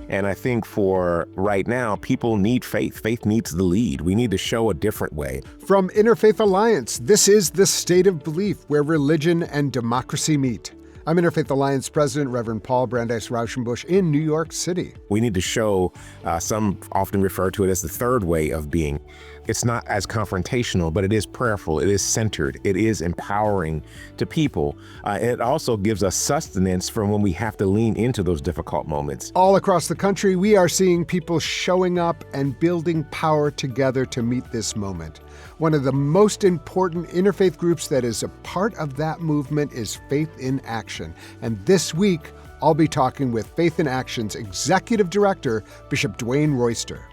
And I think for right now, people need faith. Faith needs the lead. We need to show a different way. From Interfaith Alliance, this is The State of Belief, where religion and democracy meet. I'm Interfaith Alliance President Reverend Paul Brandeis Raushenbush in New York City. We need to show, some often refer to it as the third way of being. It's not as confrontational, but it is prayerful, it is centered, it is empowering to people. It also gives us sustenance from when we have to lean into those difficult moments. All across the country, we are seeing people showing up and building power together to meet this moment. One of the most important interfaith groups that is a part of that movement is Faith in Action. And this week, I'll be talking with Faith in Action's Executive Director, Bishop Dwayne Royster.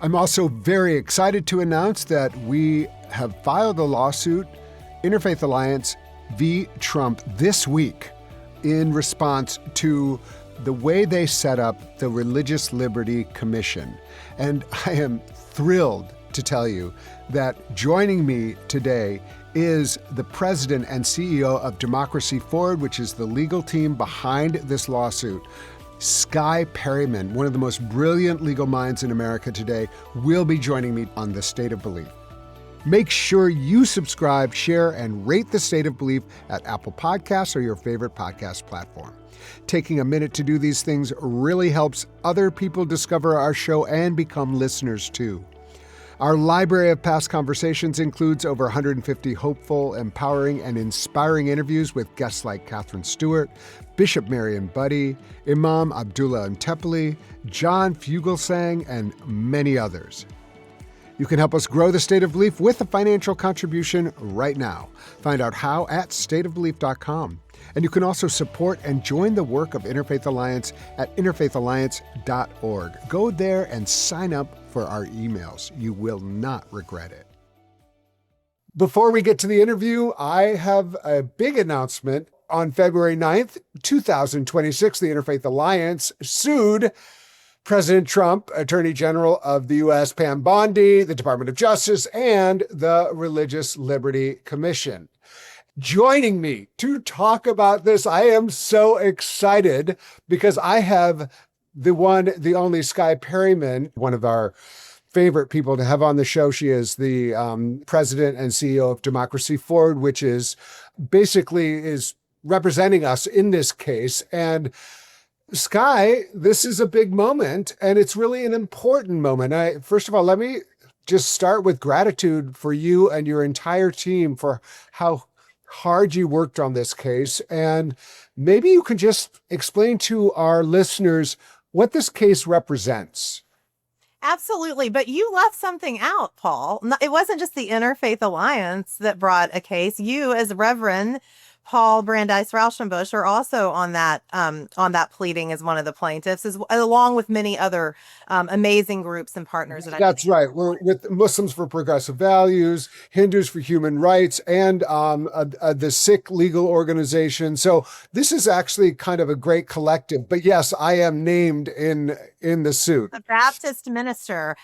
I'm also very excited to announce that we have filed a lawsuit, Interfaith Alliance v. Trump, this week in response to the way they set up the Religious Liberty Commission. And I am thrilled to tell you that joining me today is the president and CEO of Democracy Forward, which is the legal team behind this lawsuit. Skye Perryman, one of the most brilliant legal minds in America today, will be joining me on The State of Belief. Make sure you subscribe, share, and rate The State of Belief at Apple Podcasts or your favorite podcast platform. Taking a minute to do these things really helps other people discover our show and become listeners too. Our library of past conversations includes over 150 hopeful, empowering, and inspiring interviews with guests like Catherine Stewart, Bishop Marion Buddy, Imam Abdullah Antepli, John Fugelsang, and many others. You can help us grow The State of Belief with a financial contribution right now. Find out how at stateofbelief.com. And you can also support and join the work of Interfaith Alliance at interfaithalliance.org. Go there and sign up for our emails. You will not regret it. Before we get to the interview, I have a big announcement. On February 9th, 2026, the Interfaith Alliance sued President Trump, Attorney General of the U.S. Pam Bondi, the Department of Justice, and the Religious Liberty Commission. Joining me to talk about this, I am so excited because I have the one, the only Skye Perryman, one of our favorite people to have on the show. She is the president and CEO of Democracy Forward, which is basically representing us in this case. And Skye, this is a big moment, and it's really an important moment. First of all, let me just start with gratitude for you and your entire team for how hard you worked on this case. And maybe you can just explain to our listeners what this case represents. Absolutely. But you left something out, Paul. It wasn't just the Interfaith Alliance that brought a case. You, as Reverend Paul Brandeis Raushenbush, are also on that pleading as one of the plaintiffs, along with many other amazing groups and partners. That's right. We're with Muslims for Progressive Values, Hindus for Human Rights, and the Sikh legal organization. So this is actually kind of a great collective. But yes, I am named in the suit. A Baptist minister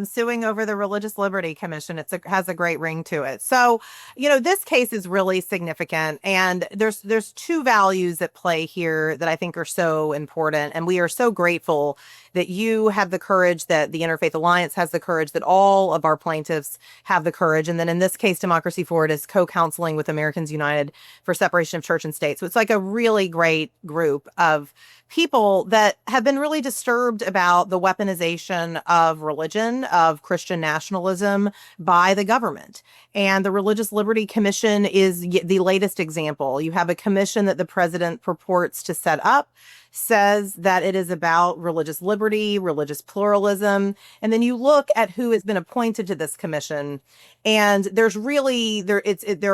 suing over the Religious Liberty Commission. It has a great ring to it. So, this case is really significant. And there's two values at play here that I think are so important. And we are so grateful that you have the courage, that the Interfaith Alliance has the courage, that all of our plaintiffs have the courage. And then in this case, Democracy Forward is co-counseling with Americans United for Separation of Church and State. So it's like a really great group of people that have been really disturbed about the weaponization of religion, of Christian nationalism by the government. And the Religious Liberty Commission is the latest example. You have a commission that the president purports to set up, says that it is about religious liberty, religious pluralism. And then you look at who has been appointed to this commission. And there's really, there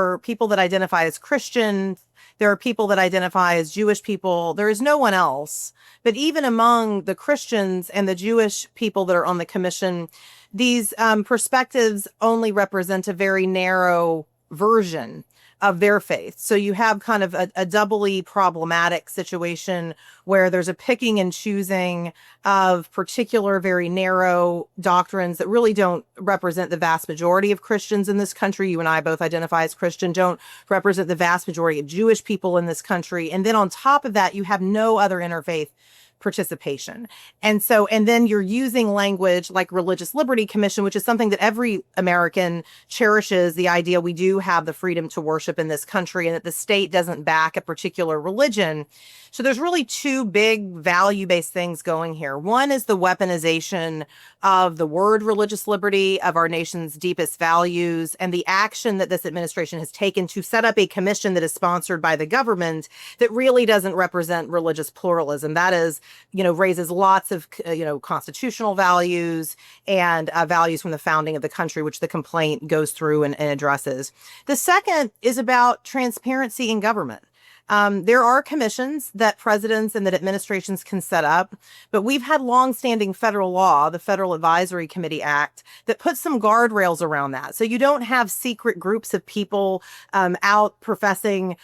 are people that identify as Christian. There are people that identify as Jewish people. There is no one else. But even among the Christians and the Jewish people that are on the commission, these perspectives only represent a very narrow version of their faith. So you have kind of a doubly problematic situation where there's a picking and choosing of particular, very narrow doctrines that really don't represent the vast majority of Christians in this country. You and I both identify as Christian, don't represent the vast majority of Jewish people in this country. And then on top of that, you have no other interfaith participation. And then you're using language like Religious Liberty Commission, which is something that every American cherishes, the idea we do have the freedom to worship in this country and that the state doesn't back a particular religion. So there's really two big value-based things going here. One is the weaponization of the word religious liberty, of our nation's deepest values, and the action that this administration has taken to set up a commission that is sponsored by the government that really doesn't represent religious pluralism. That is, raises lots of, constitutional values and values from the founding of the country, which the complaint goes through and addresses. The second is about transparency in government. There are commissions that presidents and that administrations can set up, but we've had longstanding federal law, the Federal Advisory Committee Act, that puts some guardrails around that. So you don't have secret groups of people out professing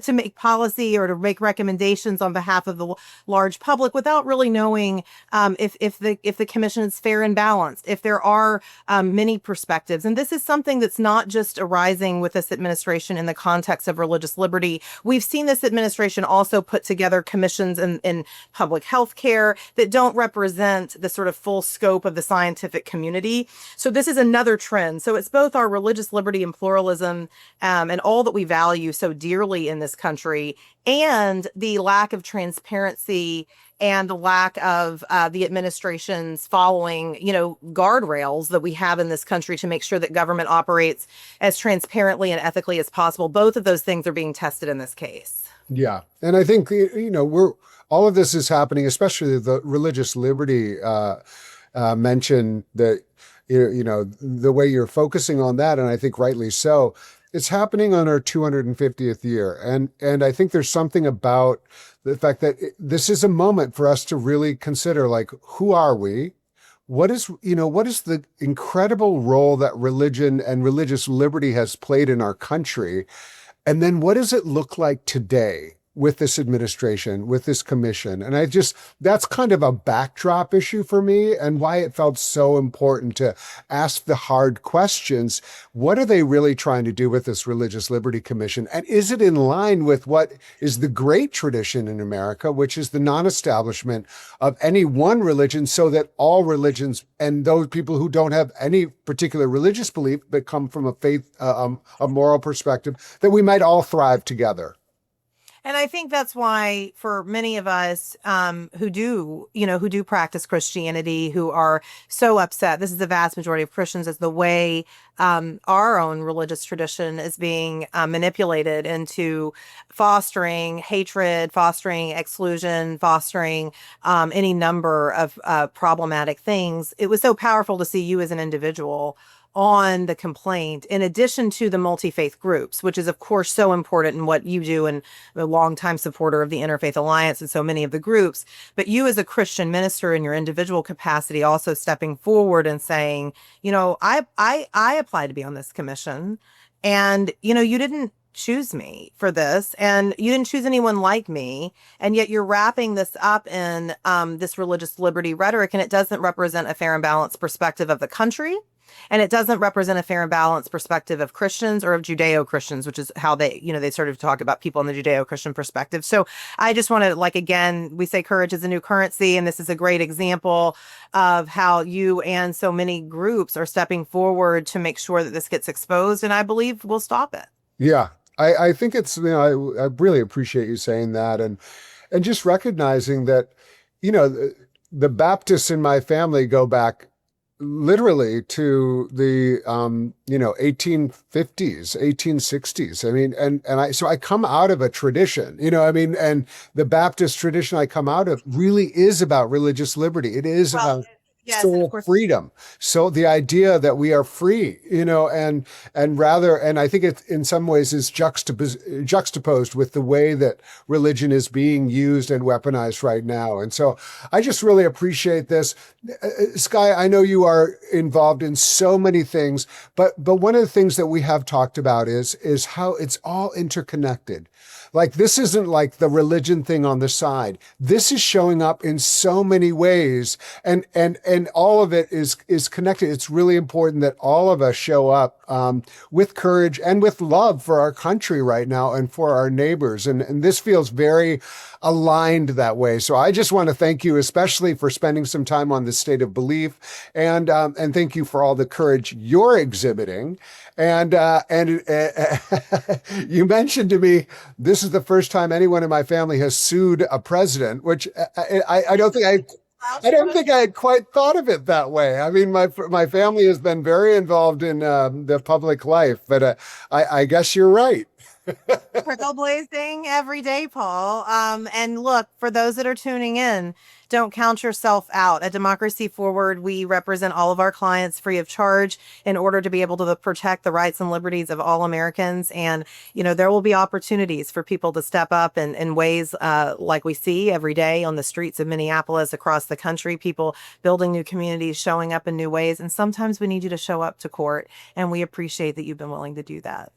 to make policy or to make recommendations on behalf of the large public without really knowing if the commission is fair and balanced, if there are many perspectives. And this is something that's not just arising with this administration in the context of religious liberty. We've seen this administration also put together commissions in public health care that don't represent the sort of full scope of the scientific community. So this is another trend. So it's both our religious liberty and pluralism and all that we value so dearly in this country, and the lack of transparency and the lack of the administration's following, guardrails that we have in this country to make sure that government operates as transparently and ethically as possible. Both of those things are being tested in this case. Yeah. And I think, all of this is happening, especially the religious liberty mention that, the way you're focusing on that, and I think rightly so, it's happening on our 250th year. And I think there's something about the fact that this is a moment for us to really consider, like, who are we? What is the incredible role that religion and religious liberty has played in our country? And then what does it look like today with this administration, with this commission? And that's kind of a backdrop issue for me, and why it felt so important to ask the hard questions. What are they really trying to do with this Religious Liberty Commission? And is it in line with what is the great tradition in America, which is the non-establishment of any one religion, so that all religions and those people who don't have any particular religious belief but come from a faith, a moral perspective, that we might all thrive together? And I think that's why for many of us who do practice Christianity, who are so upset, this is the vast majority of Christians, is the way our own religious tradition is being manipulated into fostering hatred, fostering exclusion, fostering any number of problematic things. It was so powerful to see you as an individual on the complaint, in addition to the multi-faith groups, which is, of course, so important in what you do, and a longtime supporter of the Interfaith Alliance and so many of the groups. But you as a Christian minister in your individual capacity also stepping forward and saying, I applied to be on this commission, and, you didn't choose me for this, and you didn't choose anyone like me, and yet you're wrapping this up in this religious liberty rhetoric, and it doesn't represent a fair and balanced perspective of the country. And it doesn't represent a fair and balanced perspective of Christians or of Judeo-Christians, which is how they sort of talk about people in the Judeo-Christian perspective. So I just want to, again, we say courage is a new currency, and this is a great example of how you and so many groups are stepping forward to make sure that this gets exposed, and I believe we'll stop it. Yeah, I think it's, I really appreciate you saying that, and just recognizing that, the Baptists in my family go back literally to the 1850s, 1860s. I mean, so I come out of a tradition, and the Baptist tradition I come out of really is about religious liberty. It is about soul freedom. So the idea that we are free, and I think it in some ways is juxtaposed with the way that religion is being used and weaponized right now. And so I just really appreciate this. Skye, I know you are involved in so many things, but one of the things that we have talked about is how it's all interconnected. Like, this isn't like the religion thing on the side. This is showing up in so many ways, and all of it is connected. It's really important that all of us show up with courage and with love for our country right now and for our neighbors. And this feels very aligned that way. So I just want to thank you, especially for spending some time on the State of Belief, and thank you for all the courage you're exhibiting. And you mentioned to me this is the first time anyone in my family has sued a president, which I don't think I had quite thought of it that way. I mean, my family has been very involved in the public life, but I guess you're right. Trailblazing every day, Paul. And look, for those that are tuning in, don't count yourself out. At Democracy Forward, we represent all of our clients free of charge in order to be able to protect the rights and liberties of all Americans. And, there will be opportunities for people to step up in ways like we see every day on the streets of Minneapolis, across the country, people building new communities, showing up in new ways. And sometimes we need you to show up to court. And we appreciate that you've been willing to do that.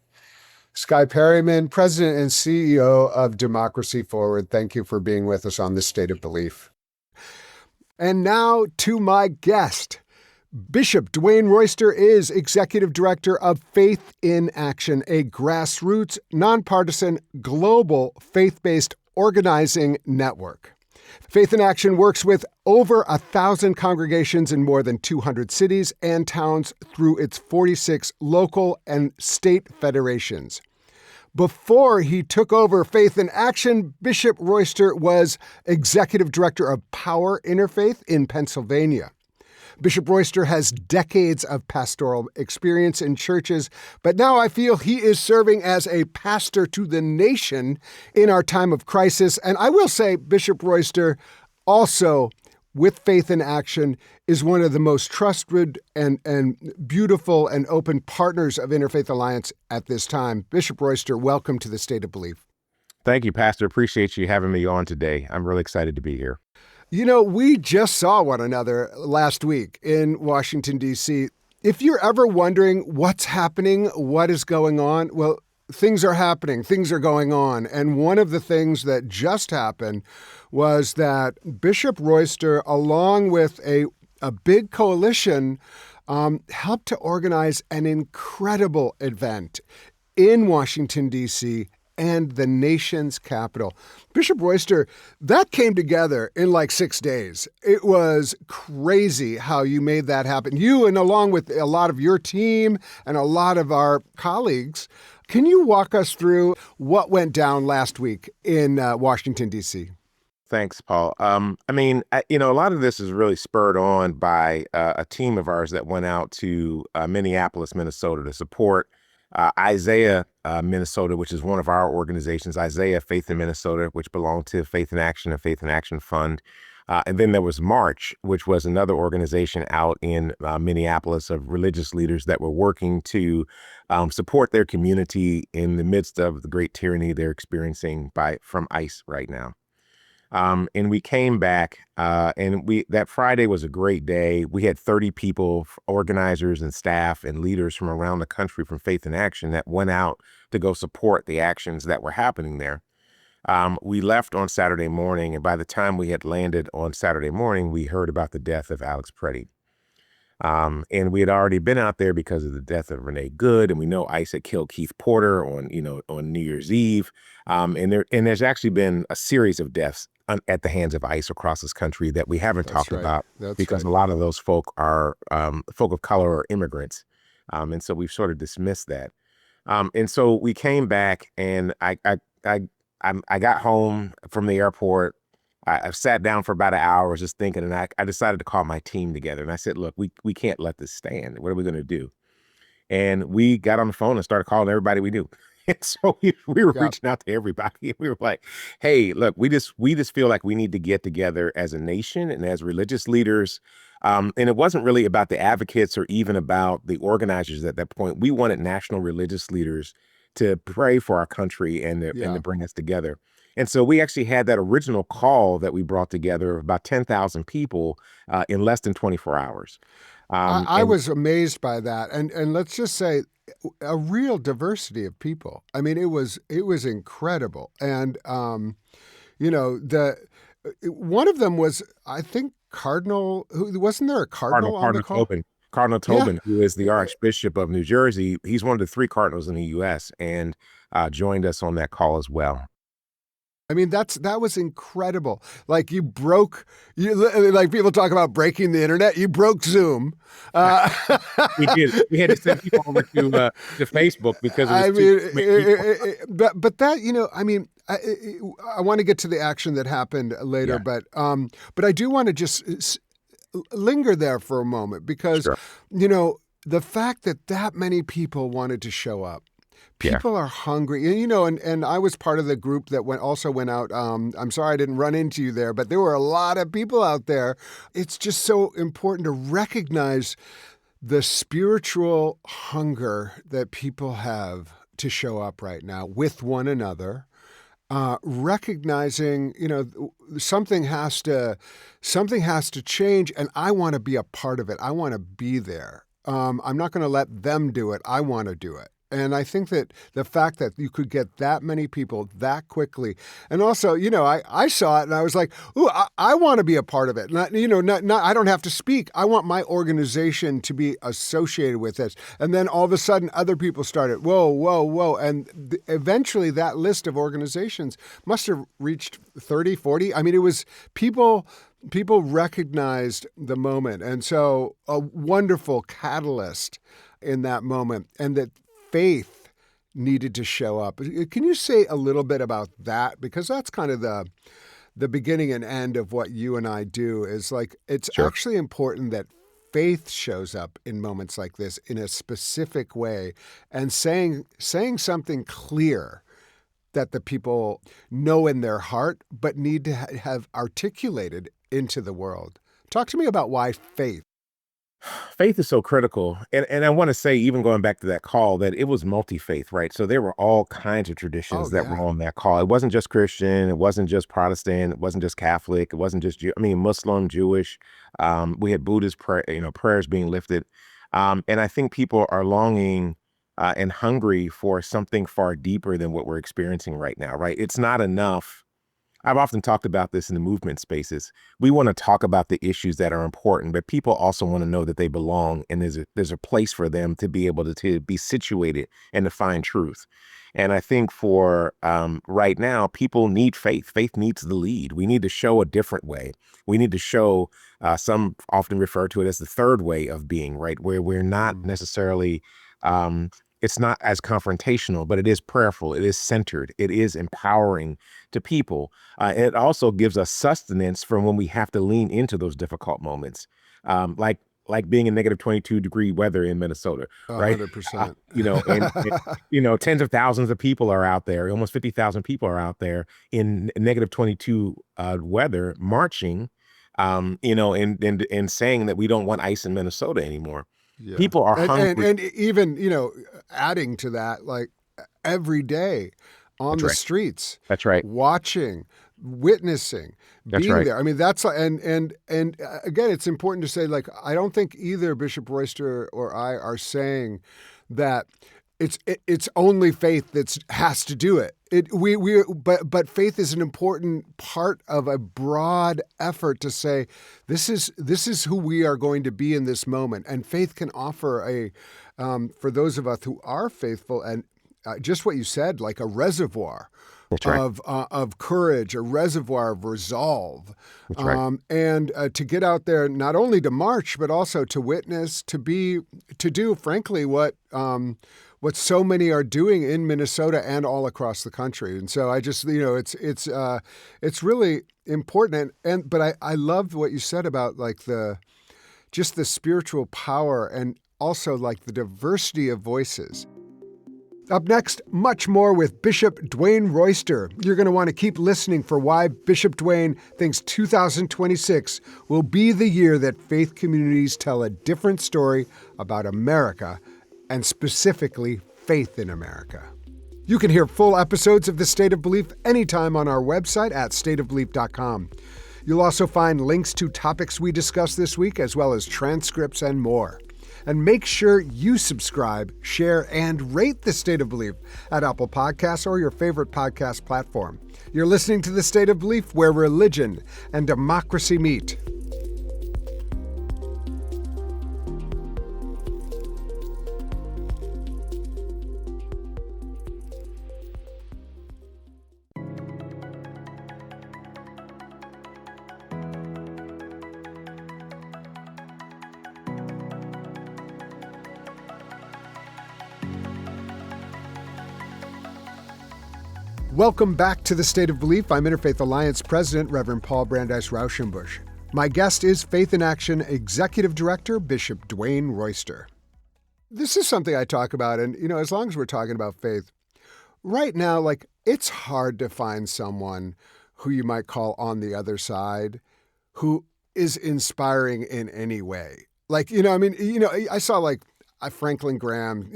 Skye Perryman, President and CEO of Democracy Forward, thank you for being with us on the State of Belief. And now to my guest. Bishop Dwayne Royster is Executive Director of Faith in Action, a grassroots, nonpartisan, global, faith-based organizing network. Faith in Action works with over 1,000 congregations in more than 200 cities and towns through its 46 local and state federations. Before he took over Faith in Action, Bishop Royster was Executive Director of Power Interfaith in Pennsylvania. Bishop Royster has decades of pastoral experience in churches, but now I feel he is serving as a pastor to the nation in our time of crisis. And I will say Bishop Royster also, with Faith in Action, is one of the most trusted and beautiful and open partners of Interfaith Alliance at this time. Bishop Royster, welcome to the State of Belief. Thank you, Pastor. Appreciate you having me on today. I'm really excited to be here. We just saw one another last week in Washington, D.C. If you're ever wondering what's happening, what is going on, well, things are happening, things are going on. And one of the things that just happened was that Bishop Royster, along with a big coalition, helped to organize an incredible event in Washington, D.C., and the nation's capital. Bishop Royster, that came together in like 6 days. It was crazy how you made that happen. You, and along with a lot of your team and a lot of our colleagues, can you walk us through what went down last week in Washington, D.C.? Thanks, Paul. A lot of this is really spurred on by a team of ours that went out to Minneapolis, Minnesota to support Isaiah, Minnesota, which is one of our organizations, Isaiah Faith in Minnesota, which belonged to Faith in Action and Faith in Action Fund. And then there was March, which was another organization out in Minneapolis of religious leaders that were working to support their community in the midst of the great tyranny they're experiencing from ICE right now. And we came back, that Friday was a great day. We had 30 people, organizers and staff and leaders from around the country from Faith in Action that went out to go support the actions that were happening there. We left on Saturday morning, and by the time we had landed on Saturday morning, we heard about the death of Alex Preddy. And we had already been out there because of the death of Renee Good, and we know ICE had killed Keith Porter on New Year's Eve. And there's actually been a series of deaths at the hands of ICE across this country that we haven't talked about because a lot of those folk are folk of color or immigrants. And so we've sort of dismissed that. And so we came back, and I got home from the airport. I sat down for about an hour, was just thinking, and I decided to call my team together. And I said, look, we can't let this stand. What are we going to do? And we got on the phone and started calling everybody we knew. And so we were reaching out to everybody. We were like, hey, look, we just feel like we need to get together as a nation and as religious leaders. And it wasn't really about the advocates or even about the organizers at that point. We wanted national religious leaders to pray for our country and to bring us together. And so we actually had that original call that we brought together, about 10,000 people in less than 24 hours. I was amazed by that. And let's just say a real diversity of people. I mean, it was incredible. And, one of them was, I think, Cardinal, wasn't there a Cardinal on the call? Cardinal Tobin, who is the Archbishop of New Jersey. He's one of the 3 cardinals in the U.S. and joined us on that call as well. I mean, that was incredible. Like like people talk about breaking the internet. You broke Zoom. We did. We had to send people over to Facebook because it was I too mean, many people. but that, I mean, I want to get to the action that happened later, Yeah. but I do want to just linger there for a moment because, Sure. the fact that many people wanted to show up. Yeah. People are hungry, and I was part of the group that also went out. I'm sorry I didn't run into you there, but there were a lot of people out there. It's just so important to recognize the spiritual hunger that people have to show up right now with one another. Recognizing, something has to change, and I want to be a part of it. I want to be there. I'm not going to let them do it. I want to do it. And I think that the fact that you could get that many people that quickly, and also, I saw it and I was like, ooh, I want to be a part of it. Not, I don't have to speak. I want my organization to be associated with this. And then all of a sudden, other people started, whoa, whoa, whoa. And eventually that list of organizations must have reached 30, 40. I mean, it was people recognized the moment. And so a wonderful catalyst in that moment, and that faith needed to show up. Can you say a little bit about that? Because that's kind of the beginning and end of what you and I do, is like, it's Sure. actually important that faith shows up in moments like this in a specific way, and saying something clear that the people know in their heart, but need to have articulated into the world. Talk to me about why faith. Faith is so critical. And I want to say, even going back to that call, that it was multi-faith, right? So there were all kinds of traditions Oh, that yeah. were on that call. It wasn't just Christian. It wasn't just Protestant. It wasn't just Catholic. It wasn't just Muslim, Jewish. We had Buddhist prayers being lifted. And I think people are longing and hungry for something far deeper than what we're experiencing right now, right? It's not enough. I've often talked about this in the movement spaces. We want to talk about the issues that are important, but people also want to know that they belong, and there's a place for them to be able to be situated and to find truth. And I think for right now, people need faith. Faith needs the lead. We need to show a different way. We need to show, some often refer to it as the third way of being, right? Where we're not necessarily, it's not as confrontational, but it is prayerful. It is centered. It is empowering to people. It also gives us sustenance from when we have to lean into those difficult moments, like being in negative 22-degree weather in Minnesota, right? 100%. And tens of thousands of people are out there. Almost 50,000 people are out there in negative 22 weather, marching, and saying that we don't want ice in Minnesota anymore. Yeah. People are hungry. And even, adding to that, like every day on That's the right. streets, That's right. watching, witnessing, That's being right. there. I mean, that's, and again, it's important to say, like, I don't think either Bishop Royster or I are saying that it's only faith that has to do it. But faith is an important part of a broad effort to say this is who we are going to be in this moment, and faith can offer for those of us who are faithful, and just what you said, like a reservoir. That's right. Of courage, a reservoir of resolve, That's right. and to get out there, not only to march, but also to witness, to do, frankly, what so many are doing in Minnesota and all across the country. And so I just, it's really important. But I loved what you said about like just the spiritual power, and also like the diversity of voices. Up next, much more with Bishop Dwayne Royster. You're going to want to keep listening for why Bishop Dwayne thinks 2026 will be the year that faith communities tell a different story about America, and specifically faith in America. You can hear full episodes of The State of Belief anytime on our website at stateofbelief.com. You'll also find links to topics we discussed this week, as well as transcripts and more. And make sure you subscribe, share, and rate The State of Belief at Apple Podcasts or your favorite podcast platform. You're listening to The State of Belief, where religion and democracy meet. Welcome back to the State of Belief. I'm Interfaith Alliance President, Reverend Paul Brandeis Raushenbush. My guest is Faith in Action Executive Director, Bishop Dwayne Royster. This is something I talk about, and, as long as we're talking about faith, right now, it's hard to find someone who you might call on the other side who is inspiring in any way. I saw Franklin Graham,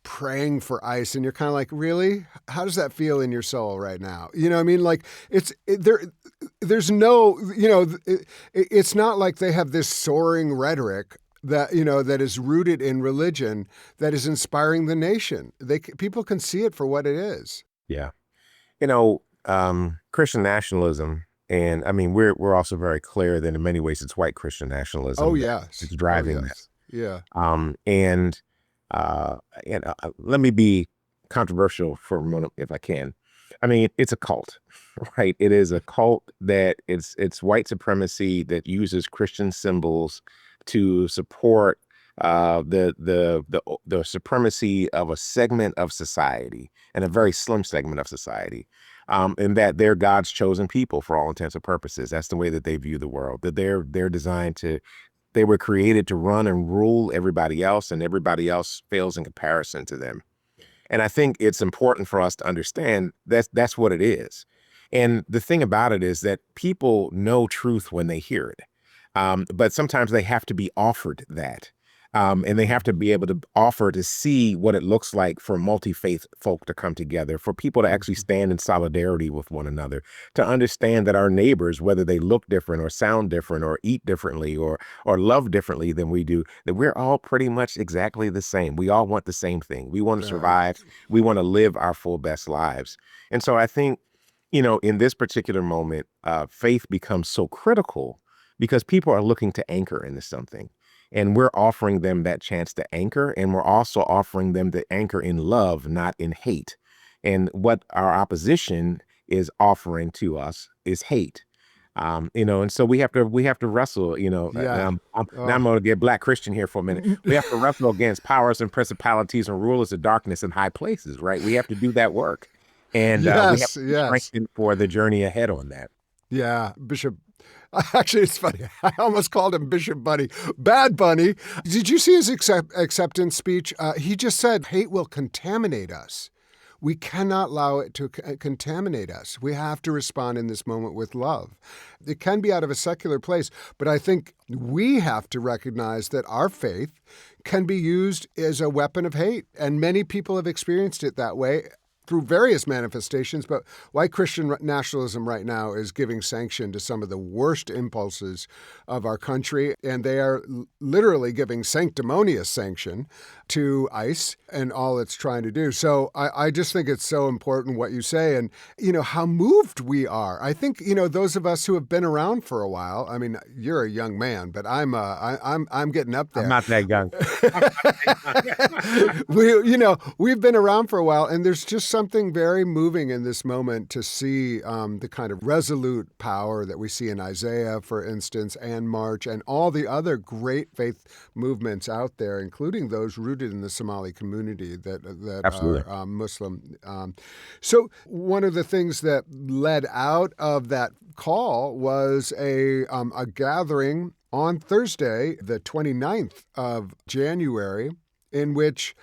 praying for ICE, and you're kind of like, really? How does that feel in your soul right now? There's no, it's not like they have this soaring rhetoric that, that is rooted in religion that is inspiring the nation. People can see it for what it is. Yeah. Christian nationalism, and we're also very clear that in many ways it's white Christian nationalism. Oh, yes. It's driving this. Yeah. Let me be controversial for a moment if I can. It's a cult, right? It is a cult that it's white supremacy that uses Christian symbols to support the supremacy of a segment of society, and a very slim segment of society, and that they're God's chosen people for all intents and purposes. That's the way that they view the world, that they're designed to, they were created to run and rule everybody else, and everybody else fails in comparison to them. And I think it's important for us to understand that's what it is. And the thing about it is that people know truth when they hear it. But sometimes they have to be offered that. And they have to be able to offer to see what it looks like for multi-faith folk to come together, for people to actually stand in solidarity with one another, to understand that our neighbors, whether they look different or sound different or eat differently or love differently than we do, that we're all pretty much exactly the same. We all want the same thing. We want to survive. We want to live our full best lives. And so I think, in this particular moment, faith becomes so critical because people are looking to anchor into something. And we're offering them that chance to anchor, and we're also offering them to anchor in love, not in hate. And what our opposition is offering to us is hate. And so we have to wrestle, now I'm going to get Black Christian here for a minute. We have to wrestle against powers and principalities and rulers of darkness in high places, right? We have to do that work. And we have to strengthen for the journey ahead on that. Yeah, Bishop. Actually, it's funny. I almost called him Bishop Bunny. Bad Bunny. Did you see his acceptance speech? He just said, hate will contaminate us. We cannot allow it to contaminate us. We have to respond in this moment with love. It can be out of a secular place, but I think we have to recognize that our faith can be used as a weapon of hate. And many people have experienced it that way through various manifestations, but white Christian nationalism right now is giving sanction to some of the worst impulses of our country, and they are literally giving sanctimonious sanction to ICE and all it's trying to do. So I just think it's so important what you say, and how moved we are. I think those of us who have been around for a while. You're a young man, but I'm getting up there. I'm not that young. We've been around for a while, and there's just something very moving in this moment to see the kind of resolute power that we see in Isaiah, for instance, and March, and all the other great faith movements out there, including those rooted in the Somali community that are Muslim. So one of the things that led out of that call was a gathering on Thursday, the 29th of January, in which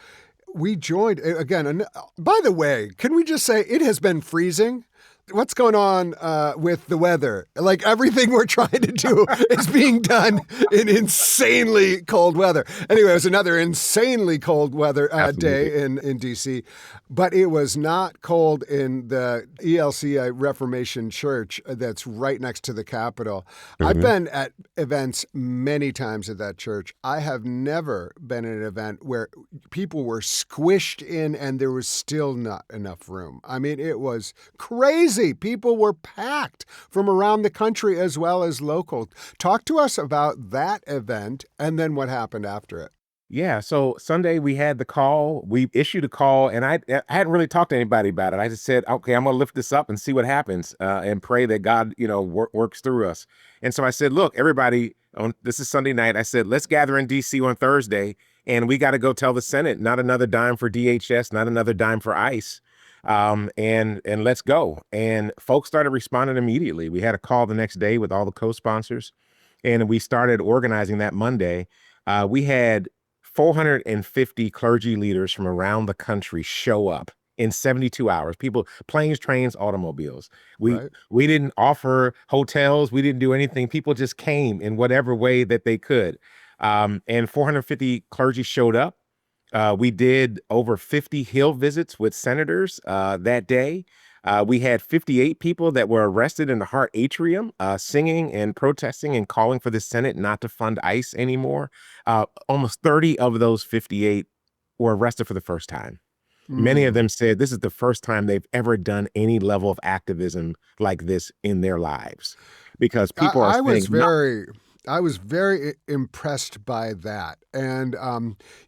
we joined, again, by the way, can we just say it has been freezing? What's going on with the weather? Everything we're trying to do is being done in insanely cold weather. Anyway, it was another insanely cold weather day in D.C., but it was not cold in the ELCA Reformation Church that's right next to the Capitol. Mm-hmm. I've been at events many times at that church. I have never been at an event where people were squished in and there was still not enough room. It was crazy. People were packed from around the country as well as local. Talk to us about that event and then what happened after it. Yeah, so Sunday we had the call. We issued a call, and I hadn't really talked to anybody about it. I just said, okay, I'm going to lift this up and see what happens, and pray that God, works through us. And so I said, look, everybody, this is Sunday night. I said, let's gather in D.C. on Thursday, and we got to go tell the Senate, not another dime for DHS, not another dime for ICE. and let's go. And folks started responding immediately. We had a call the next day with all the co-sponsors, and we started organizing that Monday. We had 450 clergy leaders from around the country show up in 72 hours. People, planes, trains, automobiles. We Right. we didn't offer hotels. We didn't do anything. People just came in whatever way that they could. And 450 clergy showed up. We did over 50 Hill visits with senators that day. We had 58 people that were arrested in the Hart Atrium, singing and protesting and calling for the Senate not to fund ICE anymore. Almost 30 of those 58 were arrested for the first time. Many of Mm. them said this is the first time they've ever done any level of activism like this in their lives, because people are I saying, was very, I was very impressed by that, and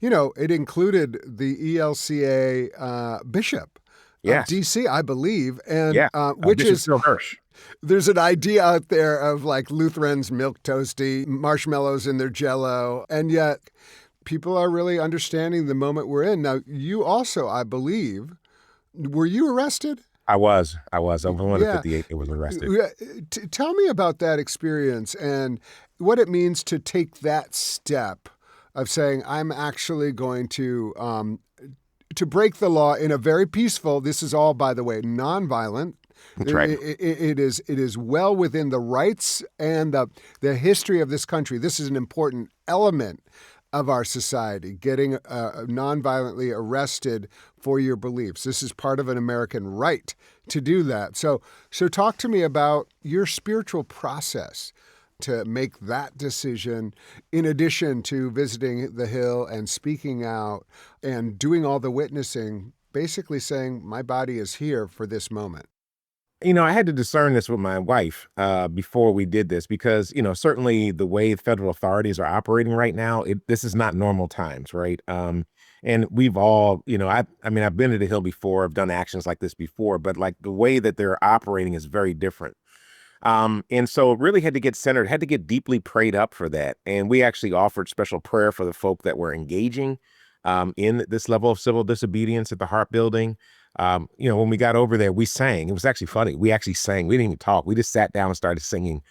it included the ELCA bishop of yes, D.C., I believe, and yeah, which Bishop is, Phil Hirsch. there's an idea out there of like Lutherans milk toasty, marshmallows in their Jello, and yet people are really understanding the moment we're in. Now, you also, I believe, were you arrested? I was one of the Yeah. 58 that was arrested. Yeah, tell me about that experience and what it means to take that step of saying, I'm actually going to break the law in a very peaceful, this is all, by the way, nonviolent. That's right. It is well within the rights and the history of this country. This is an important element of our society, getting nonviolently arrested for your beliefs. This is part of an American right to do that. So talk to me about your spiritual process to make that decision, in addition to visiting the Hill and speaking out and doing all the witnessing, basically saying, my body is here for this moment. I had to discern this with my wife before we did this, because, certainly the way federal authorities are operating right now, this is not normal times, right? And we've all, I mean, I've been to the Hill before, I've done actions like this before, but like the way that they're operating is very different. And so it really had to get centered, had to get deeply prayed up for that. And we actually offered special prayer for the folk that were engaging in this level of civil disobedience at the Hart Building. When we got over there, we sang. It was actually funny. We actually sang. We didn't even talk. We just sat down and started singing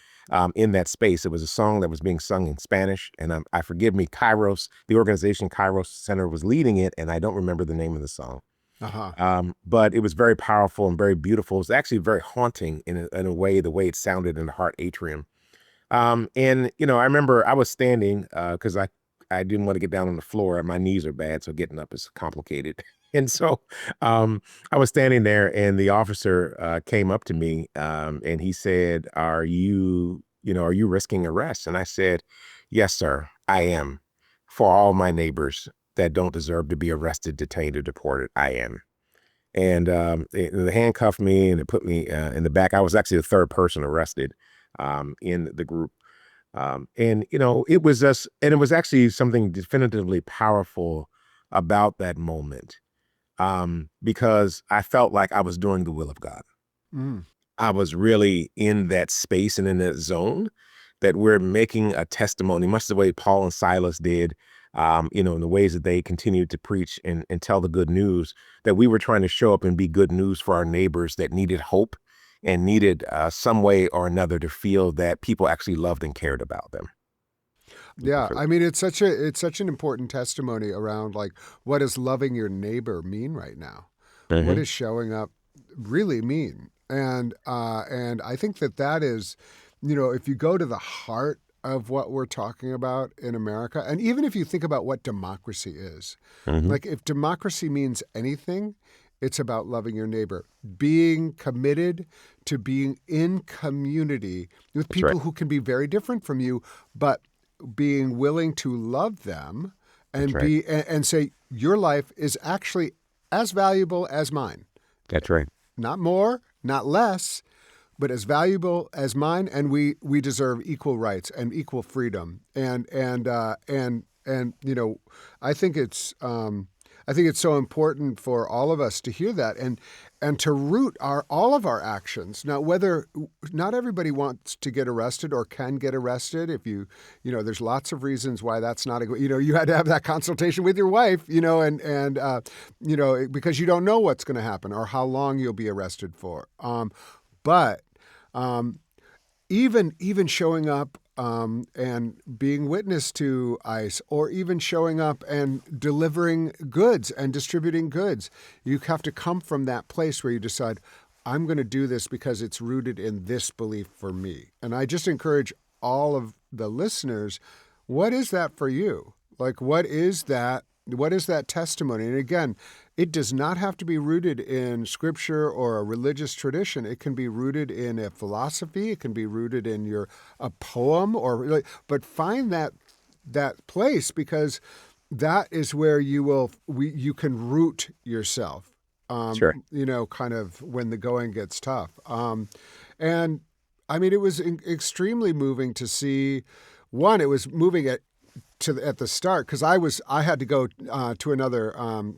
in that space. It was a song that was being sung in Spanish. And I forgive me, Kairos, the organization Kairos Center was leading it, and I don't remember the name of the song. Uh-huh. But it was very powerful and very beautiful. It was actually very haunting in a way, the way it sounded in the Hart Atrium. And I remember I was standing because I didn't want to get down on the floor. My knees are bad, so getting up is complicated. And so I was standing there, and the officer came up to me, and he said, are you risking arrest? And I said, yes, sir, I am. For all my neighbors that don't deserve to be arrested, detained, or deported, I am. And they handcuffed me and they put me in the back. I was actually the third person arrested in the group. It was just, and it was actually something definitively powerful about that moment, because I felt like I was doing the will of God. Mm. I was really in that space and in that zone that we're making a testimony, much the way Paul and Silas did, in the ways that they continued to preach and tell the good news, that we were trying to show up and be good news for our neighbors that needed hope and needed some way or another to feel that people actually loved and cared about them. Yeah, I mean, it's such an important testimony around like, what does loving your neighbor mean right now? What Mhm. does showing up really mean? And I think that is, if you go to the heart of what we're talking about in America, and even if you think about what democracy is, Mhm. like if democracy means anything, it's about loving your neighbor, being committed to being in community with That's right. people who can be very different from you, but being willing to love them That's and right. and say your life is actually as valuable as mine. That's right. Not more, not less, but as valuable as mine, and we deserve equal rights and equal freedom. And I think it's I think it's so important for all of us to hear that and to root all of our actions. Now, whether not everybody wants to get arrested or can get arrested, if there's lots of reasons why that's not you had to have that consultation with your wife, and because you don't know what's going to happen or how long you'll be arrested for. But even showing up and being witness to ICE, or even showing up and delivering goods and distributing goods, you have to come from that place where you decide, I'm going to do this because it's rooted in this belief for me. And I just encourage all of the listeners, what is that for you? Like, what is that? What is that testimony? And again, it does not have to be rooted in scripture or a religious tradition. It can be rooted in a philosophy. It can be rooted in a poem, but find that place, because that is where you can root yourself. Sure. Kind of when the going gets tough. And I mean, it was extremely moving to see. One, it was moving at the start, because I had to go to another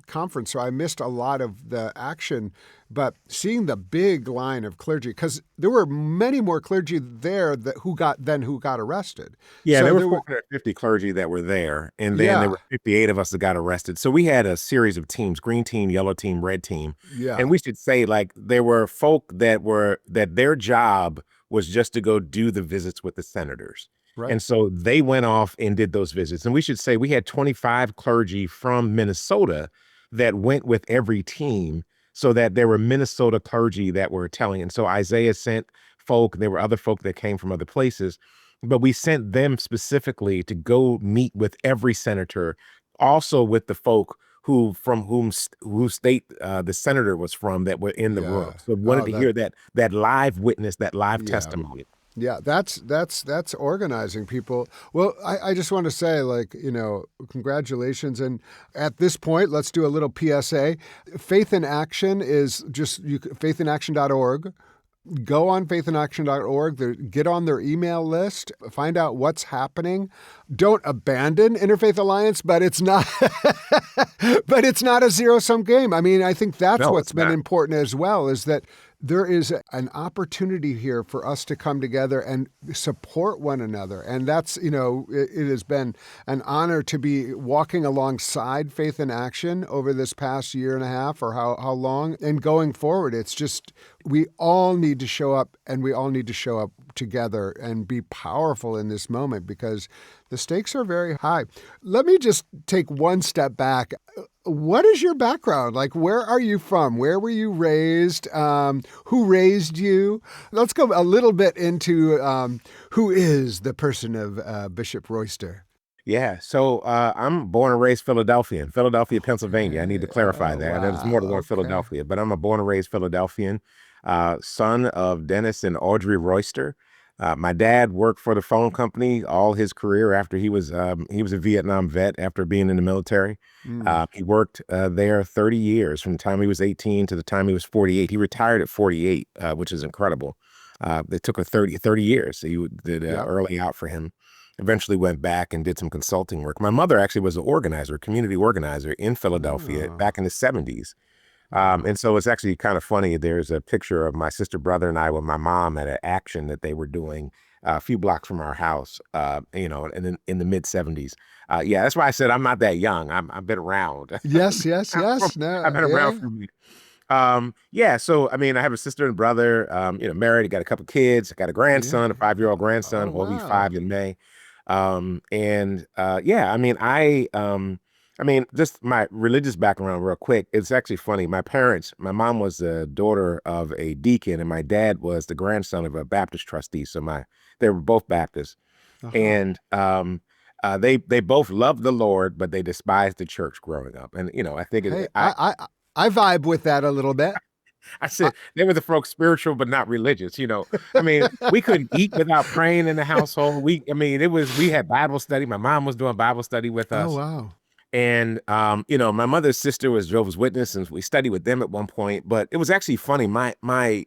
conference, so I missed a lot of the action. But seeing the big line of clergy, because there were many more clergy there who got arrested. Yeah, so there were 450 clergy that were there, and then there were 58 of us that got arrested. So we had a series of teams: green team, yellow team, red team. Yeah. And we should say, like, there were folk that their job was just to go do the visits with the senators. Right. And so they went off and did those visits. And we should say we had 25 clergy from Minnesota that went with every team, so that there were Minnesota clergy that were telling. And so Isaiah sent folk, there were other folk that came from other places, but we sent them specifically to go meet with every senator, also with the folk whose state the senator was from, that were in the room. So wanted to hear that live witness, that live testimony. Yeah, that's organizing people. Well, I just want to say, congratulations. And at this point, let's do a little PSA. Faith in Action is just faithinaction.org. Go on faithinaction.org, get on their email list, find out what's happening. Don't abandon Interfaith Alliance, but it's not a zero-sum game. I mean, I think that's what's been important as well, is that there is an opportunity here for us to come together and support one another. And that's, it has been an honor to be walking alongside Faith in Action over this past year and a half, or how long. And going forward, it's just, we all need to show up, and we all need to show up together and be powerful in this moment, because the stakes are very high. Let me just take one step back. What is your background? Like, where are you from? Where were you raised? Who raised you? Let's go a little bit into who is the person of Bishop Royster. Yeah, so I'm born and raised Philadelphian, Pennsylvania. I need to clarify that. There's more than one Philadelphia, but I'm a born and raised Philadelphian, son of Dennis and Audrey Royster. My dad worked for the phone company all his career after he was a Vietnam vet after being in the military. He worked there 30 years, from the time he was 18 to the time he was 48. He retired at 48, which is incredible. It took 30 years. He did early out for him. Eventually went back and did some consulting work. My mother actually was a community organizer in Philadelphia back in the 70s. And so it's actually kind of funny. There's a picture of my sister, brother, and I with my mom at an action that they were doing a few blocks from our house, in the mid 70s. Yeah, that's why I said I'm not that young. I've been around. Yes. I've been around for me. So, I mean, I have a sister and brother, married, got a couple kids, got a grandson, a 5-year-old grandson, will be 5 in May. Just my religious background real quick. It's actually funny. My mom was the daughter of a deacon, and my dad was the grandson of a Baptist trustee. So they were both Baptists. And they both loved the Lord, but they despised the church growing up. And, I think I vibe with that a little bit. I said they were the folks spiritual but not religious. I mean, we couldn't eat without praying in the household. We had Bible study. My mom was doing Bible study with us. Oh, wow. And my mother's sister was Jehovah's Witness, and we studied with them at one point. But it was actually funny. My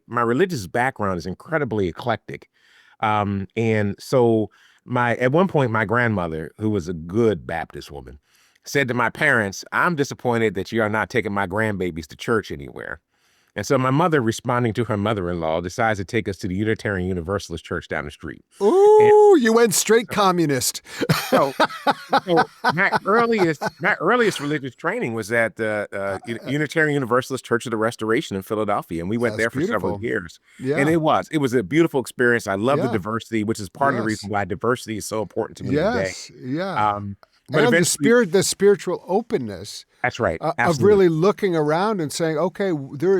religious background is incredibly eclectic. And so at one point, my grandmother, who was a good Baptist woman, said to my parents, "I'm disappointed that you are not taking my grandbabies to church anywhere." And so my mother, responding to her mother-in-law, decides to take us to the Unitarian Universalist Church down the street. And Ooh, you went straight communist. so, so my earliest religious training was at the Unitarian Universalist Church of the Restoration in Philadelphia, and we went That's there for several beautiful. years. And Yeah. it was a beautiful experience. I love the Yeah. diversity, which is part of the reason Yes. why diversity is so important to me today. Yes. Yeah. Um, but And eventually, the spiritual openness that's right, of absolutely, really looking around and saying, okay, there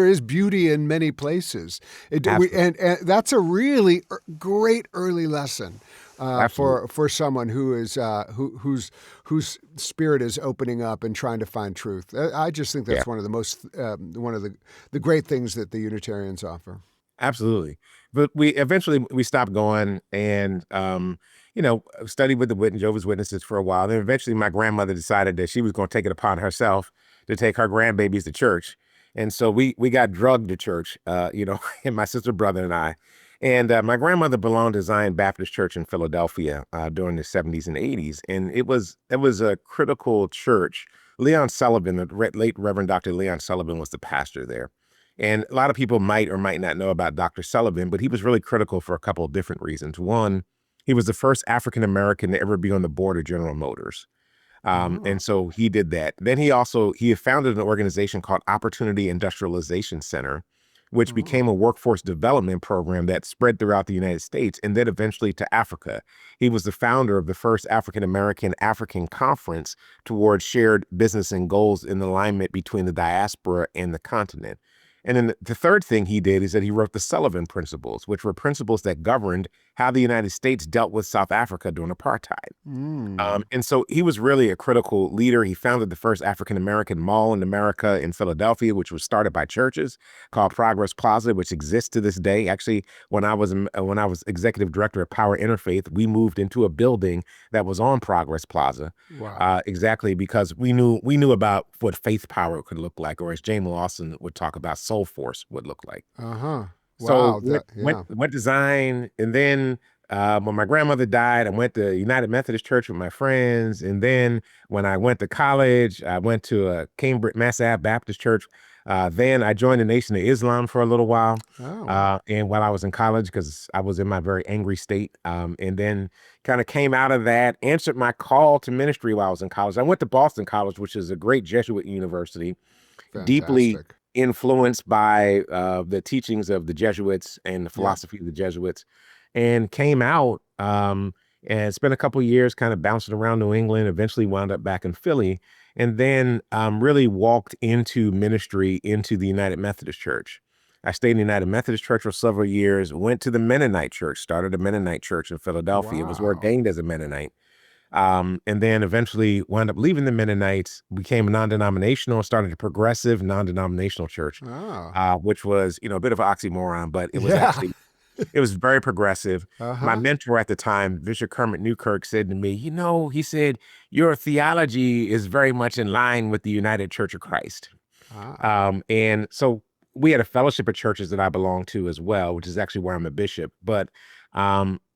is beauty in many places. absolutely, And that's a really great early lesson absolutely, for someone who is whose spirit is opening up and trying to find truth. I just think yeah. that's one of the great things that the Unitarians offer. Absolutely. But we stopped going and, studied with the Jehovah's Witnesses for a while. Then eventually my grandmother decided that she was going to take it upon herself to take her grandbabies to church. And so we got drugged to church, and my sister, brother, and I. And my grandmother belonged to Zion Baptist Church in Philadelphia during the 70s and 80s. And it was a critical church. Leon Sullivan, late Reverend Dr. Leon Sullivan, was the pastor there. And a lot of people might or might not know about Dr. Sullivan, but he was really critical for a couple of different reasons. One, he was the first African American to ever be on the board of General Motors. Oh. And so he did that. Then he had founded an organization called Opportunity Industrialization Center, which Oh. became a workforce development program that spread throughout the United States and then eventually to Africa. He was the founder of the first African American African conference towards shared business and goals in alignment between the diaspora and the continent. And then the third thing he did is that he wrote the Sullivan Principles, which were principles that governed how the United States dealt with South Africa during apartheid. Mm. And so he was really a critical leader. He founded the first African-American mall in America in Philadelphia, which was started by churches, called Progress Plaza, which exists to this day. Actually, when I was executive director of Power Interfaith, we moved into a building that was on Progress Plaza, Wow. exactly because we knew about what faith power could look like, or as James Lawson would talk about, soul force would look like. Uh-huh. So Wow. went That went yeah. went to Zion, and then when my grandmother died, I went to United Methodist Church with my friends, and then when I went to college, I went to Cambridge Mass Ave Baptist Church. Then I joined the Nation of Islam for a little while, Oh. and while I was in college, because I was in my very angry state, and then kind of came out of that, answered my call to ministry while I was in college. I went to Boston College, which is a great Jesuit university, deeply Fantastic. influenced by the teachings of the Jesuits and the Yeah. philosophy of the Jesuits, and came out and spent a couple years kind of bouncing around New England, eventually wound up back in Philly, and then really walked into ministry into the United Methodist Church. I stayed in the United Methodist Church for several years, went to the Mennonite Church, started a Mennonite church in Philadelphia, was Wow. ordained as a Mennonite. And then eventually wound up leaving the Mennonites, became a non-denominational, started a progressive non-denominational church, Oh. which was, a bit of an oxymoron, but Yeah. it was very progressive. My Uh-huh. mentor at the time, Bishop Kermit Newkirk, said to me, he said, your theology is very much in line with the United Church of Christ. Ah. And so we had a fellowship of churches that I belong to as well, which is actually where I'm a bishop. But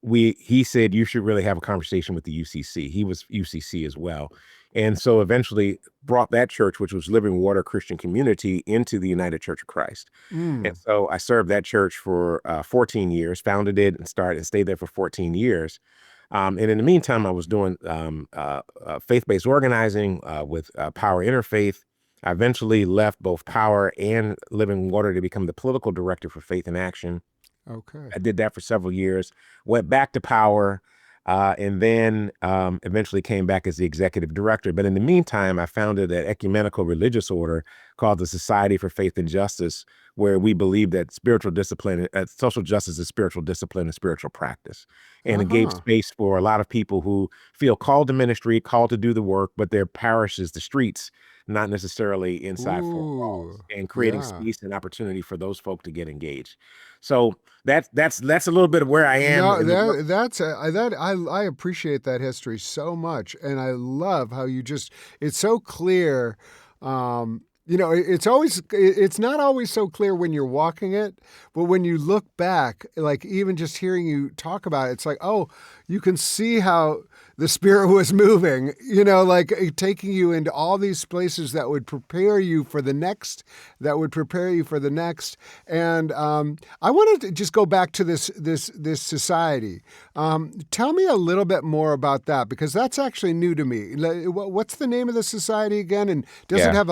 he said you should really have a conversation with the UCC. He was UCC as well. And so eventually brought that church, which was Living Water Christian Community, into the United Church of Christ. And Mm. so I served that church for 14 years, founded it and stayed there for 14 years. And in the meantime, I was doing faith-based organizing with Power Interfaith. I eventually left both Power and Living Water to become the political director for Faith in Action. Okay. I did that for several years, went back to Power, and then eventually came back as the executive director. But in the meantime, I founded an ecumenical religious order called the Society for Faith and Justice, where we believe that spiritual discipline, social justice is spiritual discipline and spiritual practice. And it gave Uh-huh. space for a lot of people who feel called to ministry, called to do the work, but their parish is the streets, not necessarily inside four walls, Ooh. and creating Yeah. space and opportunity for those folk to get engaged. So that's a little bit of where I am No, in the work. I appreciate that history so much, and I love how it's so clear. It's not always so clear when you're walking it, but when you look back, like even just hearing you talk about it, it's like, oh, you can see how the Spirit was moving, like taking you into all these places that would prepare you for the next, And I wanted to just go back to this society. Tell me a little bit more about that, because that's actually new to me. What's the name of the society again? And does Yeah.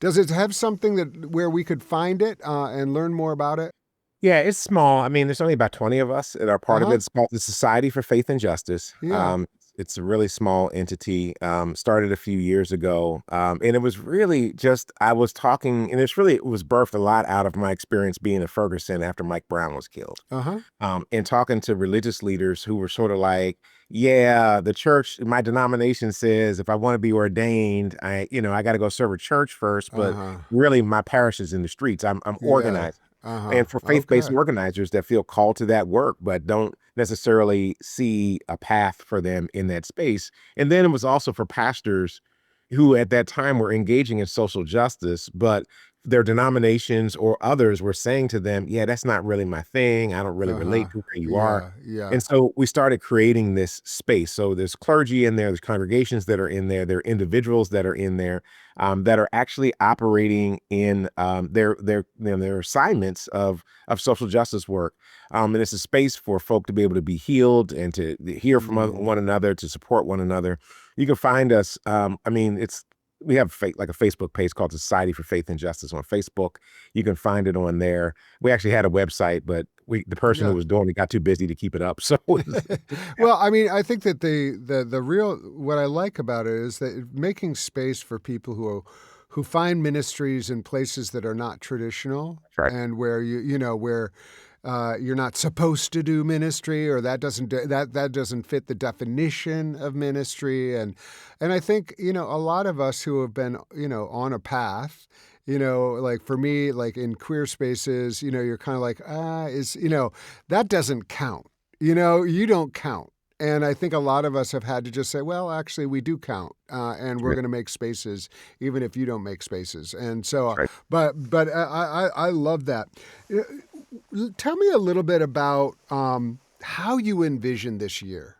it have something where we could find it and learn more about it? Yeah, it's small. I mean, there's only about 20 of us that are part of it. Uh-huh. It's called the Society for Faith and Justice. Yeah. It's a really small entity, started a few years ago. And it was really just, I was talking, and it was birthed a lot out of my experience being in Ferguson after Mike Brown was killed. Uh-huh. And talking to religious leaders who were sort of like, yeah, the church, my denomination says if I want to be ordained, I got to go serve a church first, but Uh-huh. really my parish is in the streets. I'm Yeah. organized. Uh-huh. And for faith-based Okay. organizers that feel called to that work, but don't necessarily see a path for them in that space. And then it was also for pastors who at that time were engaging in social justice, but their denominations or others were saying to them, yeah, that's not really my thing. I don't really Uh-huh. relate to where you are. Yeah. Yeah. And so we started creating this space. So there's clergy in there, there's congregations that are in there are individuals that are in there that are actually operating in their assignments of social justice work. And it's a space for folk to be able to be healed and to hear from Mhm. one another, to support one another. You can find us. We have like a Facebook page called the Society for Faith and Justice on Facebook. You can find it on there. We actually had a website, but the person who Yeah. was doing it got too busy to keep it up. So Well, I mean, I think that the real what I like about it is that making space for people who find ministries in places that are not traditional, that's right. and where where you're not supposed to do ministry, or that doesn't fit the definition of ministry. And I think a lot of us who have been on a path, like for me, like in queer spaces, you're kind of like, that doesn't count. You don't count. And I think a lot of us have had to just say, well, actually, we do count, and we're Right. going to make spaces, even if you don't make spaces. And so, That's right. but I love that. Uh, Tell me a little bit about how you envision this year,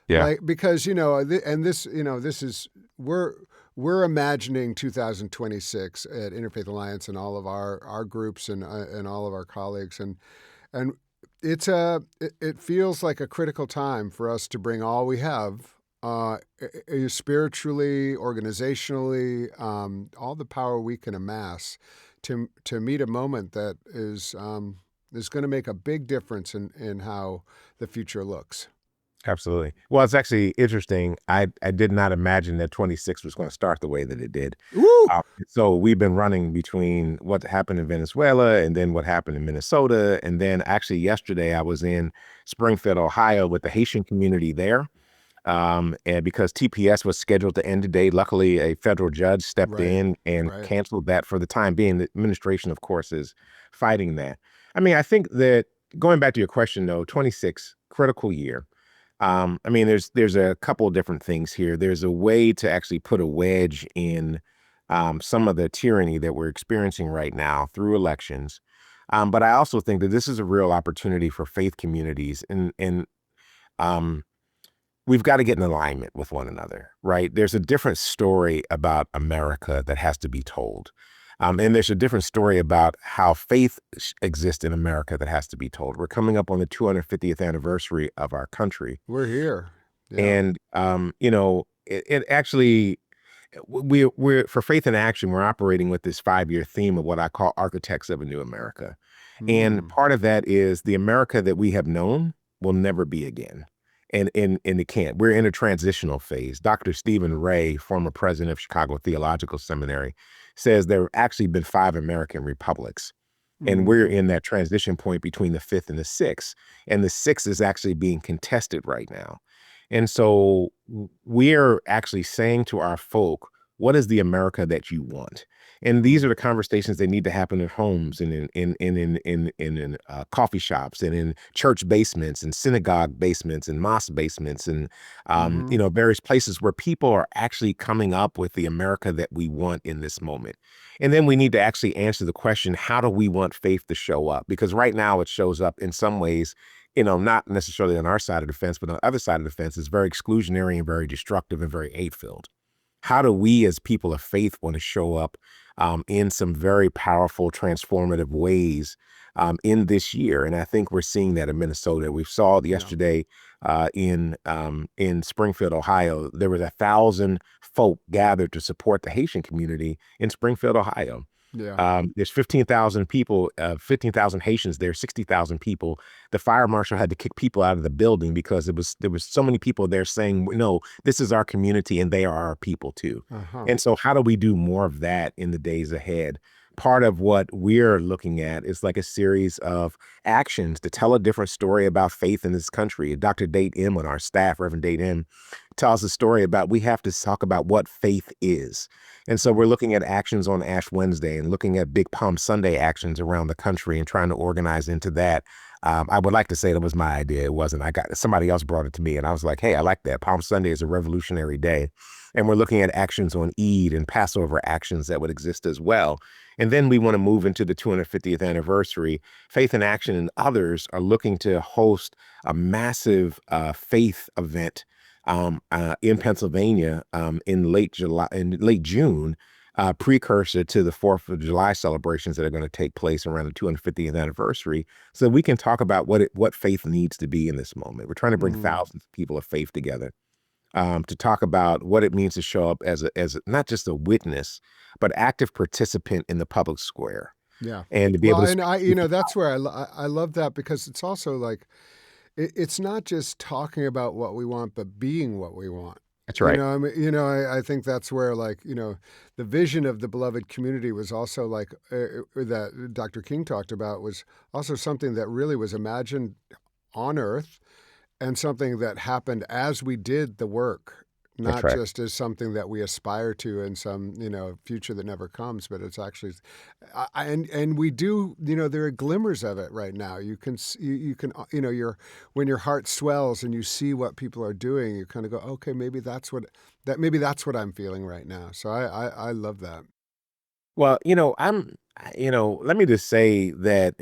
Yeah. like, because and this is we're imagining 2026 at Interfaith Alliance and all of our groups and all of our colleagues, and it feels like a critical time for us to bring all we have, spiritually, organizationally, all the power we can amass to meet a moment that is going to make a big difference in how the future looks. Absolutely. Well, it's actually interesting. I did not imagine that 26 was going to start the way that it did. Woo! So we've been running between what happened in Venezuela and then what happened in Minnesota. And then actually yesterday I was in Springfield, Ohio with the Haitian community there. And because TPS was scheduled to end today, luckily a federal judge stepped Right, in and right. canceled that for the time being. The administration, of course, is fighting that. I mean, I think that going back to your question though, 26, critical year. I mean, there's a couple of different things here. There's a way to actually put a wedge in some of the tyranny that we're experiencing right now through elections. But I also think that this is a real opportunity for faith communities, and um, we've got to get in alignment with one another, right? There's a different story about America that has to be told. And there's a different story about how faith exists in America that has to be told. We're coming up on the 250th anniversary of our country. We're here. Yeah. And, it actually, we're for Faith in Action, we're operating with this 5-year theme of what I call architects of a new America. And Mm. part of that is the America that we have known will never be again. And it can't. We're in a transitional phase. Dr. Stephen Ray, former president of Chicago Theological Seminary, says there have actually been 5 American republics. And we're Mhm. in that transition point between the 5th and the 6th. And the 6th is actually being contested right now. And so we're actually saying to our folk, what is the America that you want? And these are the conversations that need to happen in homes and in coffee shops and in church basements and synagogue basements and mosque basements and Mhm. various places where people are actually coming up with the America that we want in this moment. And then we need to actually answer the question, how do we want faith to show up? Because right now it shows up in some ways not necessarily on our side of the fence, but on the other side of the fence is very exclusionary and very destructive and very hate-filled. How do we as people of faith want to show up in some very powerful, transformative ways in this year? And I think we're seeing that in Minnesota. We saw it Yeah. yesterday in Springfield, Ohio. There was 1,000 folk gathered to support the Haitian community in Springfield, Ohio. Yeah. There's 15,000 people, 15,000 Haitians there, 60,000 people. The fire marshal had to kick people out of the building because there was so many people there saying, no, this is our community and they are our people too. Uh-huh. And so how do we do more of that in the days ahead? Part of what we're looking at is like a series of actions to tell a different story about faith in this country. Dr. Date M on our staff, Reverend Date M, tells a story about we have to talk about what faith is. And so we're looking at actions on Ash Wednesday and looking at Big Palm Sunday actions around the country and trying to organize into that. I would like to say that was my idea. It wasn't. Somebody else brought it to me and I was like, hey, I like that. Palm Sunday is a revolutionary day. And we're looking at actions on Eid and Passover actions that would exist as well. And then we want to move into the 250th anniversary. Faith in Action and others are looking to host a massive faith event in Pennsylvania in late June, precursor to the 4th of July celebrations that are going to take place around the 250th anniversary, so we can talk about what faith needs to be in this moment. We're trying to bring thousands of people of faith together to talk about what it means to show up as not just a witness, but active participant in the public square. Yeah. And to be able to and that's where I love that, because it's also like, it's not just talking about what we want, but being what we want. That's right. I think that's where, like, the vision of the beloved community was also like that Dr. King talked about, was also something that really was imagined on earth and something that happened as we did the work, not right. just as something that we aspire to in some, future that never comes, but it's actually, and we do, there are glimmers of it right now. You can, when your heart swells and you see what people are doing, you kind of go, okay, maybe that's what I'm feeling right now. So I love that. Well, let me just say that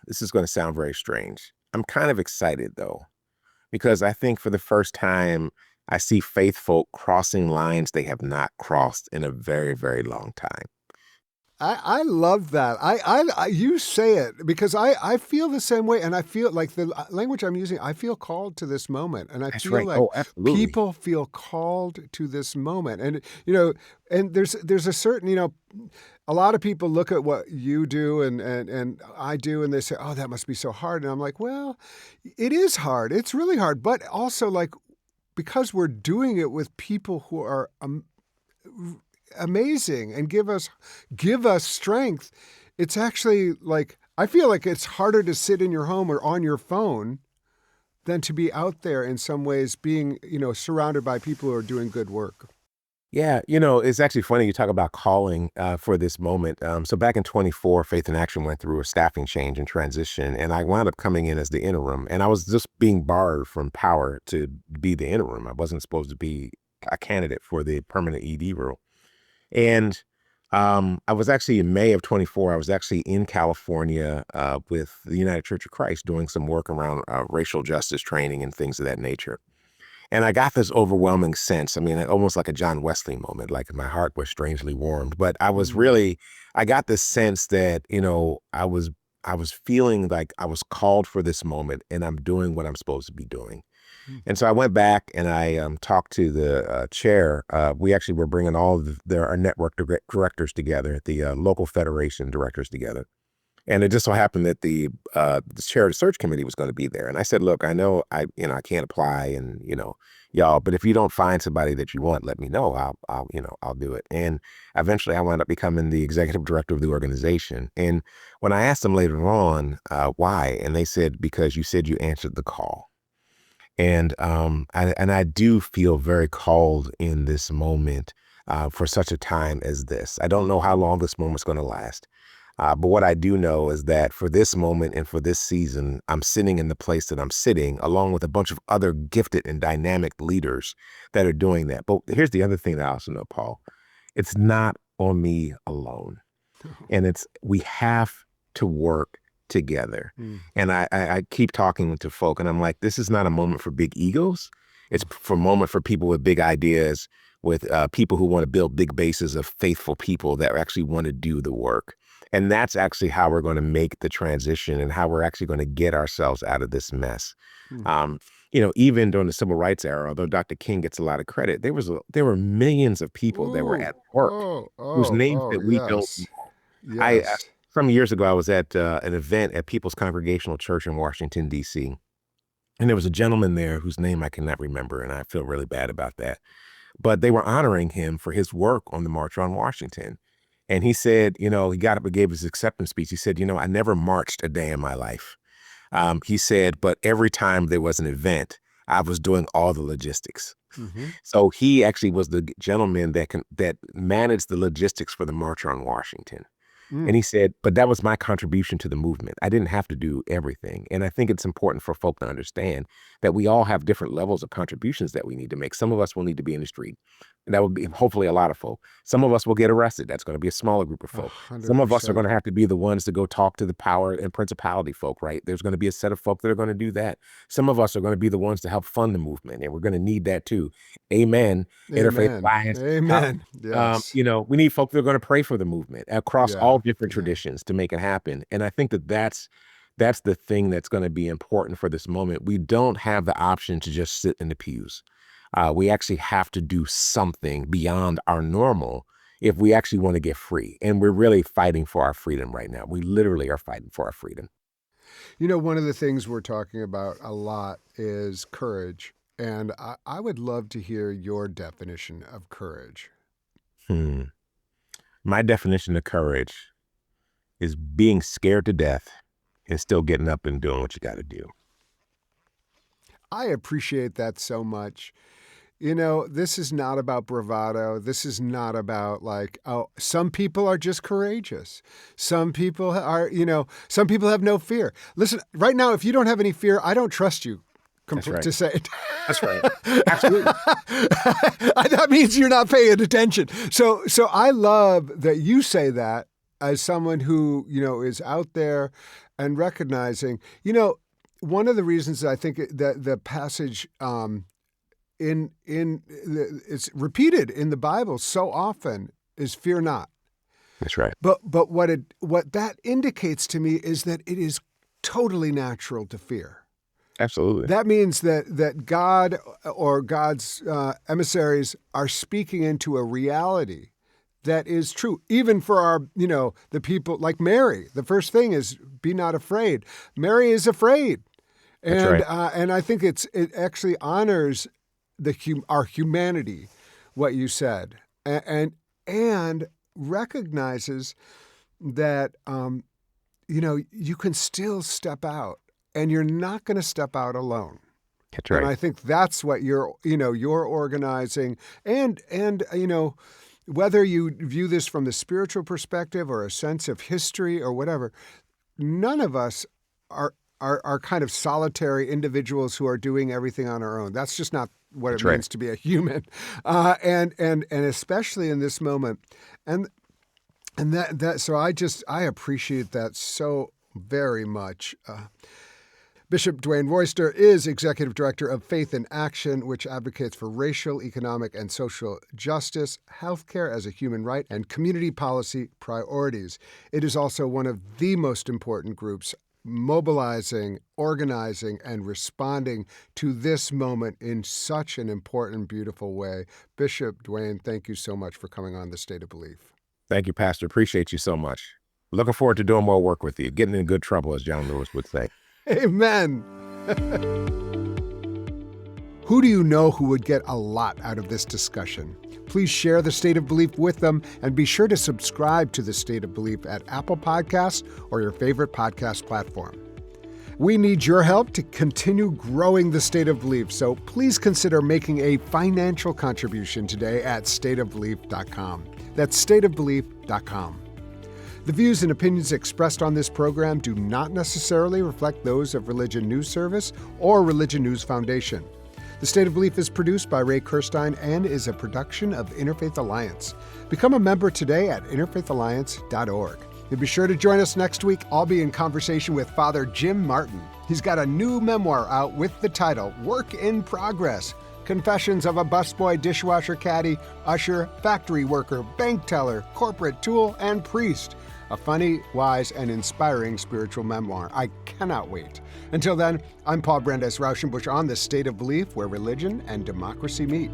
this is going to sound very strange. I'm kind of excited though, because I think for the first time, I see faith folk crossing lines they have not crossed in a very, very long time. I love that. You say it, because I feel the same way, and I feel like the language I'm using, I feel called to this moment, and I That's feel right. like Oh, absolutely. people feel called to this moment, and and there's a certain, a lot of people look at what you do and I do, and they say, oh, that must be so hard, and I'm like, well, it is hard. It's really hard, but also, like, because we're doing it with people who are amazing and give us strength, it's actually like, I feel like it's harder to sit in your home or on your phone than to be out there in some ways, being, surrounded by people who are doing good work. Yeah, it's actually funny you talk about calling for this moment. So back in 24, Faith in Action went through a staffing change and transition, and I wound up coming in as the interim, and I was just being barred from power to be the interim. I wasn't supposed to be a candidate for the permanent ED role. And I was actually in May of 24, I was actually in California with the United Church of Christ doing some work around racial justice training and things of that nature. And I got this overwhelming sense. I mean, almost like a John Wesley moment, like my heart was strangely warmed. But I got this sense that, I was feeling like I was called for this moment and I'm doing what I'm supposed to be doing. And so I went back and I talked to the chair. We actually were bringing all of our network directors together, the local federation directors together. And it just so happened that the chair of the search committee was going to be there. And I said, look, I know I can't apply and, y'all, but if you don't find somebody that you want, let me know. I'll do it. And eventually I wound up becoming the executive director of the organization. And when I asked them later on why, and they said, because you said you answered the call. And I do feel very called in this moment for such a time as this. I don't know how long this moment's going to last. But what I do know is that for this moment and for this season, I'm sitting in the place that I'm sitting, along with a bunch of other gifted and dynamic leaders that are doing that. But here's the other thing that I also know, Paul. It's not on me alone. And we have to work together. Mm. And I keep talking to folk, and I'm like, this is not a moment for big egos. It's for a moment for people with big ideas, with people who want to build big bases of faithful people that actually want to do the work. And that's actually how we're going to make the transition and how we're actually going to get ourselves out of this mess. Mm. Even during the civil rights era, although Dr. King gets a lot of credit, there were millions of people that were Ooh. at work whose names that we don't Yes. know. Yes. Some years ago, I was at an event at People's Congregational Church in Washington, D.C. And there was a gentleman there whose name I cannot remember, and I feel really bad about that. But they were honoring him for his work on the March on Washington. And he said, he got up and gave his acceptance speech. He said, I never marched a day in my life. He said, but every time there was an event, I was doing all the logistics. Mm-hmm. So he actually was the gentleman that managed the logistics for the March on Washington. Mm. And he said, but that was my contribution to the movement. I didn't have to do everything. And I think it's important for folk to understand that we all have different levels of contributions that we need to make. Some of us will need to be in the street. And that will be hopefully a lot of folk. Some of us will get arrested. That's going to be a smaller group of folk. 100%. Some of us are going to have to be the ones to go talk to the power and principality folk, right? There's going to be a set of folk that are going to do that. Some of us are going to be the ones to help fund the movement, and we're going to need that too. Amen. Interfaith Alliance. Amen. Yes. We need folk that are going to pray for the movement across Yeah. all different traditions to make it happen. And I think that's the thing that's going to be important for this moment. We don't have the option to just sit in the pews. We actually have to do something beyond our normal if we actually want to get free. And we're really fighting for our freedom right now. We literally are fighting for our freedom. One of the things we're talking about a lot is courage. And I would love to hear your definition of courage. My definition of courage is being scared to death and still getting up and doing what you got to do. I appreciate that so much. This is not about bravado. This is not about some people are just courageous. Some people are, some people have no fear. Listen, right now, if you don't have any fear, I don't trust you to say it. That's right. Absolutely. That means you're not paying attention. So I love that you say that as someone who, is out there and recognizing, one of the reasons that I think that the passage, it's repeated in the Bible so often is fear not. That's right. But what that indicates to me is that it is totally natural to fear. Absolutely. That means that God or God's emissaries are speaking into a reality that is true, even for our, the people like Mary. The first thing is be not afraid. Mary is afraid, and That's right. And I think it actually honors our humanity, what you said, and recognizes that you can still step out, and you're not going to step out alone. That's right. And I think that's what you're organizing, and whether you view this from the spiritual perspective or a sense of history or whatever, none of us are kind of solitary individuals who are doing everything on our own. That's just not what That's it means to be a human, and especially in this moment, and that. So I appreciate that so very much. Bishop Dwayne Royster is Executive Director of Faith in Action, which advocates for racial, economic, and social justice, healthcare as a human right, and community policy priorities. It is also one of the most important groups mobilizing, organizing, and responding to this moment in such an important, beautiful way. Bishop Dwayne, thank you so much for coming on The State of Belief. Thank you, Pastor. Appreciate you so much. Looking forward to doing more work with you, getting in good trouble, as John Lewis would say. Amen. Who do you know who would get a lot out of this discussion? Please share The State of Belief with them, and be sure to subscribe to The State of Belief at Apple Podcasts or your favorite podcast platform. We need your help to continue growing The State of Belief, so please consider making a financial contribution today at stateofbelief.com. That's stateofbelief.com. The views and opinions expressed on this program do not necessarily reflect those of Religion News Service or Religion News Foundation. The State of Belief is produced by Ray Kirstein and is a production of Interfaith Alliance. Become a member today at interfaithalliance.org. And be sure to join us next week. I'll be in conversation with Father Jim Martin. He's got a new memoir out with the title, Work in Progress: Confessions of a Busboy, Dishwasher Caddy, Usher, Factory Worker, Bank Teller, Corporate Tool, and Priest. A funny, wise, and inspiring spiritual memoir. I cannot wait. Until then, I'm Paul Brandeis Raushenbush on The State of Belief, where religion and democracy meet.